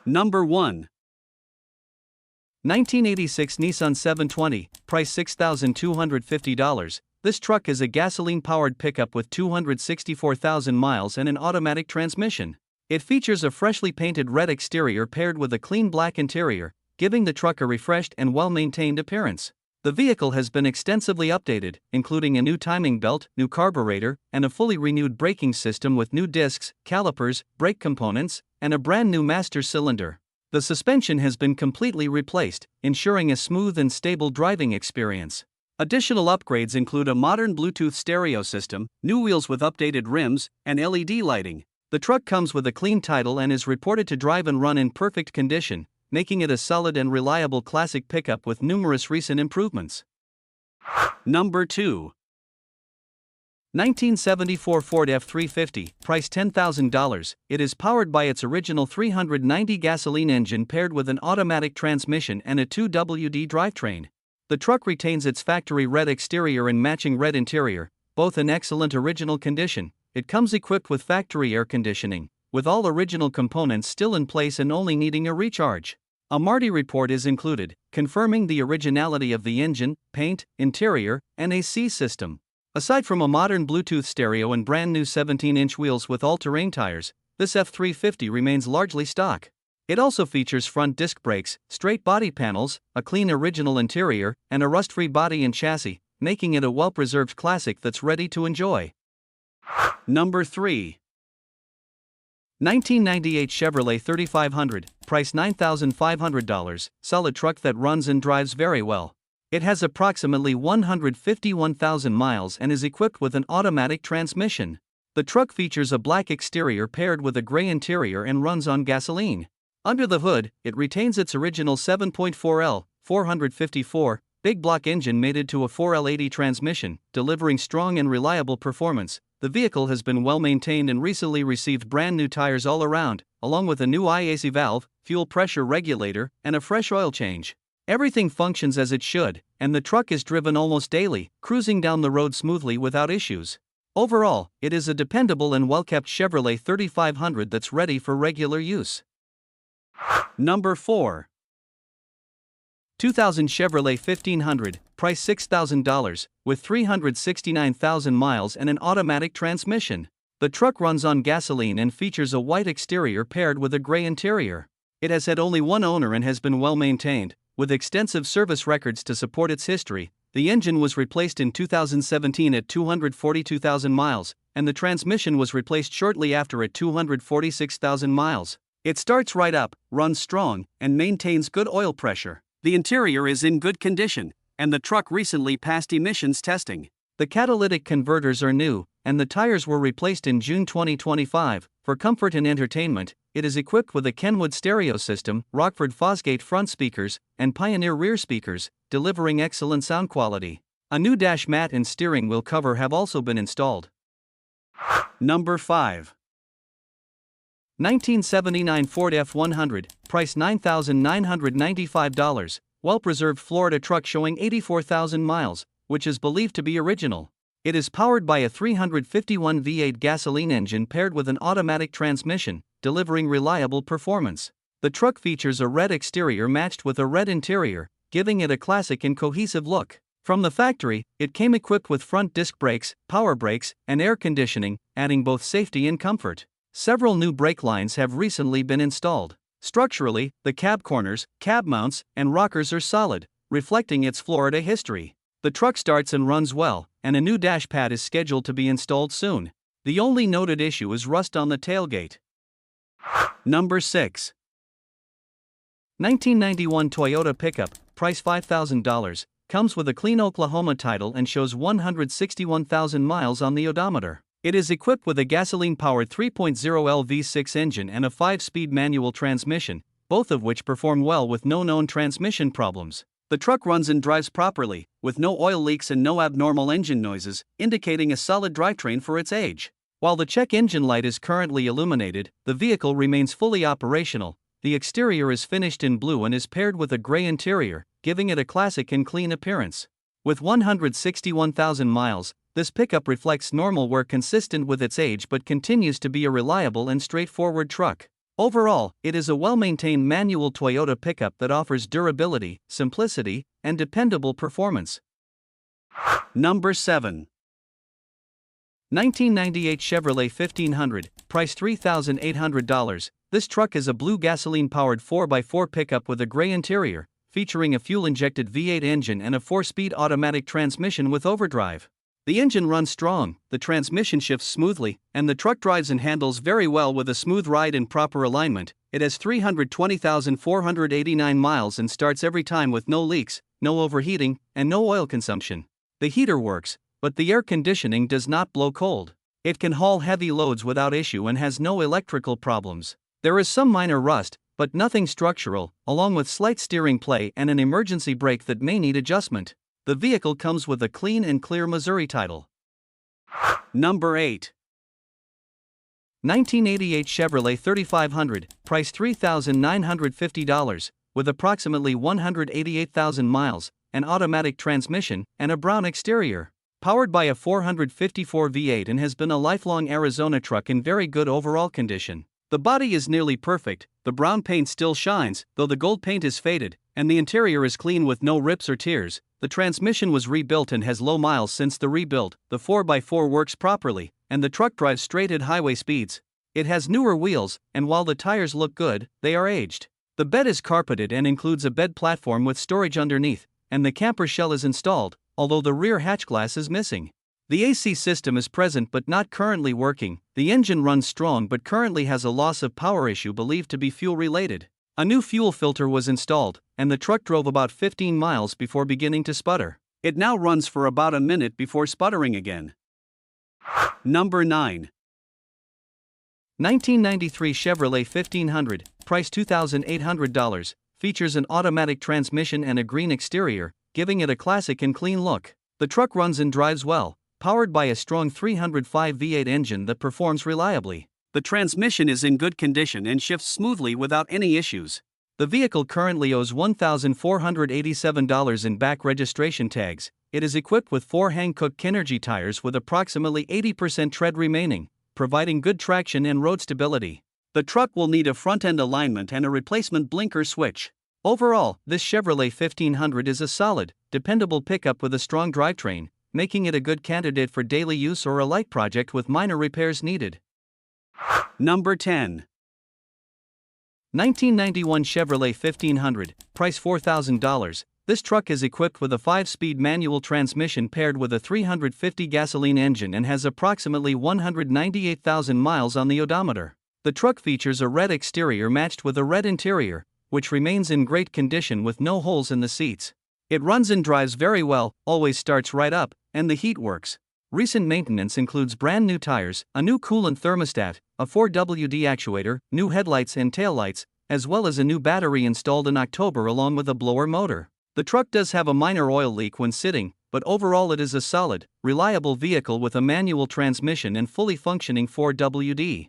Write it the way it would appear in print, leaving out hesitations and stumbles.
Number 1. 1986 Nissan 720, price $6,250. This truck is a gasoline-powered pickup with 264,000 miles and an automatic transmission. It features a freshly painted red exterior paired with a clean black interior, giving the truck a refreshed and well-maintained appearance. The vehicle has been extensively updated, including a new timing belt, new carburetor, and a fully renewed braking system with new discs, calipers, brake components, and a brand new master cylinder. The suspension has been completely replaced, ensuring a smooth and stable driving experience. Additional upgrades include a modern Bluetooth stereo system, new wheels with updated rims, and LED lighting. The truck comes with a clean title and is reported to drive and run in perfect condition, making it a solid and reliable classic pickup with numerous recent improvements. Number 2. 1974 Ford F350, price $10,000. It is powered by its original 390 gasoline engine paired with an automatic transmission and a 2WD drivetrain. The truck retains its factory red exterior and matching red interior, both in excellent original condition. It comes equipped with factory air conditioning, with all original components still in place and only needing a recharge. A MARTI report is included, confirming the originality of the engine, paint, interior, and AC system. Aside from a modern Bluetooth stereo and brand new 17-inch wheels with all-terrain tires, this F350 remains largely stock. It also features front disc brakes, straight body panels, a clean original interior, and a rust-free body and chassis, making it a well-preserved classic that's ready to enjoy. Number 3. 1998 Chevrolet 3500, price $9,500, solid truck that runs and drives very well. It has approximately 151,000 miles and is equipped with an automatic transmission. The truck features a black exterior paired with a gray interior and runs on gasoline. Under the hood, it retains its original 7.4L, 454, big block engine mated to a 4L80 transmission, delivering strong and reliable performance. The vehicle has been well maintained and recently received brand new tires all around, along with a new IAC valve, fuel pressure regulator, and a fresh oil change. Everything functions as it should, and the truck is driven almost daily, cruising down the road smoothly without issues. Overall, it is a dependable and well-kept Chevrolet 3500 that's ready for regular use. Number 4. 2000 Chevrolet 1500, price $6,000, with 369,000 miles and an automatic transmission. The truck runs on gasoline and features a white exterior paired with a gray interior. It has had only one owner and has been well maintained, with extensive service records to support its history. The engine was replaced in 2017 at 242,000 miles, and the transmission was replaced shortly after at 246,000 miles. It starts right up, runs strong, and maintains good oil pressure. The interior is in good condition, and the truck recently passed emissions testing. The catalytic converters are new, and the tires were replaced in June 2025. For comfort and entertainment, it is equipped with a Kenwood stereo system, Rockford Fosgate front speakers, and Pioneer rear speakers, delivering excellent sound quality. A new dash mat and steering wheel cover have also been installed. Number 5. 1979 Ford F100, price $9,995, well-preserved Florida truck showing 84,000 miles, which is believed to be original. It is powered by a 351 V8 gasoline engine paired with an automatic transmission, delivering reliable performance. The truck features a red exterior matched with a red interior, giving it a classic and cohesive look. From the factory, it came equipped with front disc brakes, power brakes, and air conditioning, adding both safety and comfort. Several new brake lines have recently been installed. Structurally, the cab corners, cab mounts, and rockers are solid, reflecting its Florida history. The truck starts and runs well, and a new dash pad is scheduled to be installed soon. The only noted issue is rust on the tailgate. Number 6. 1991 Toyota pickup, price $5,000, comes with a clean Oklahoma title and shows 161,000 miles on the odometer. It is equipped with a gasoline-powered 3.0L V6 engine and a 5-speed manual transmission, both of which perform well with no known transmission problems. The truck runs and drives properly, with no oil leaks and no abnormal engine noises, indicating a solid drivetrain for its age. While the check engine light is currently illuminated, the vehicle remains fully operational. The exterior is finished in blue and is paired with a gray interior, giving it a classic and clean appearance. With 161,000 miles, this pickup reflects normal wear consistent with its age but continues to be a reliable and straightforward truck. Overall, it is a well-maintained manual Toyota pickup that offers durability, simplicity, and dependable performance. Number 7. 1998 Chevrolet 1500, price $3,800. This truck is a blue gasoline-powered 4x4 pickup with a gray interior, featuring a fuel-injected V8 engine and a 4-speed automatic transmission with overdrive. The engine runs strong, the transmission shifts smoothly, and the truck drives and handles very well with a smooth ride and proper alignment. It has 320,489 miles and starts every time with no leaks, no overheating, and no oil consumption. The heater works, but the air conditioning does not blow cold. It can haul heavy loads without issue and has no electrical problems. There is some minor rust, but nothing structural, along with slight steering play and an emergency brake that may need adjustment. The vehicle comes with a clean and clear Missouri title. Number 8. 1988 Chevrolet 3500, price $3,950, with approximately 188,000 miles, an automatic transmission, and a brown exterior. Powered by a 454 V8 and has been a lifelong Arizona truck in very good overall condition. The body is nearly perfect, the brown paint still shines, though the gold paint is faded, and the interior is clean with no rips or tears. The transmission was rebuilt and has low miles since the rebuild. The 4x4 works properly, and the truck drives straight at highway speeds. It has newer wheels, and while the tires look good, they are aged. The bed is carpeted and includes a bed platform with storage underneath, and the camper shell is installed, although the rear hatch glass is missing. The AC system is present but not currently working. The engine runs strong but currently has a loss of power issue believed to be fuel-related. A new fuel filter was installed, and the truck drove about 15 miles before beginning to sputter. It now runs for about a minute before sputtering again. Number 9. 1993 Chevrolet 1500, price $2,800, features an automatic transmission and a green exterior, giving it a classic and clean look. The truck runs and drives well, powered by a strong 305 V8 engine that performs reliably. The transmission is in good condition and shifts smoothly without any issues. The vehicle currently owes $1,487 in back registration tags. It is equipped with 4 Hankook Kinergy tires with approximately 80% tread remaining, providing good traction and road stability. The truck will need a front-end alignment and a replacement blinker switch. Overall, this Chevrolet 1500 is a solid, dependable pickup with a strong drivetrain, making it a good candidate for daily use or a light project with minor repairs needed. Number 10. 1991 Chevrolet 1500, price $4,000. This truck is equipped with a 5-speed manual transmission paired with a 350 gasoline engine and has approximately 198,000 miles on the odometer. The truck features a red exterior matched with a red interior, which remains in great condition with no holes in the seats. It runs and drives very well, always starts right up, and the heat works. Recent maintenance includes brand new tires, a new coolant thermostat, a 4WD actuator, new headlights and taillights, as well as a new battery installed in October along with a blower motor. The truck does have a minor oil leak when sitting, but overall it is a solid, reliable vehicle with a manual transmission and fully functioning 4WD.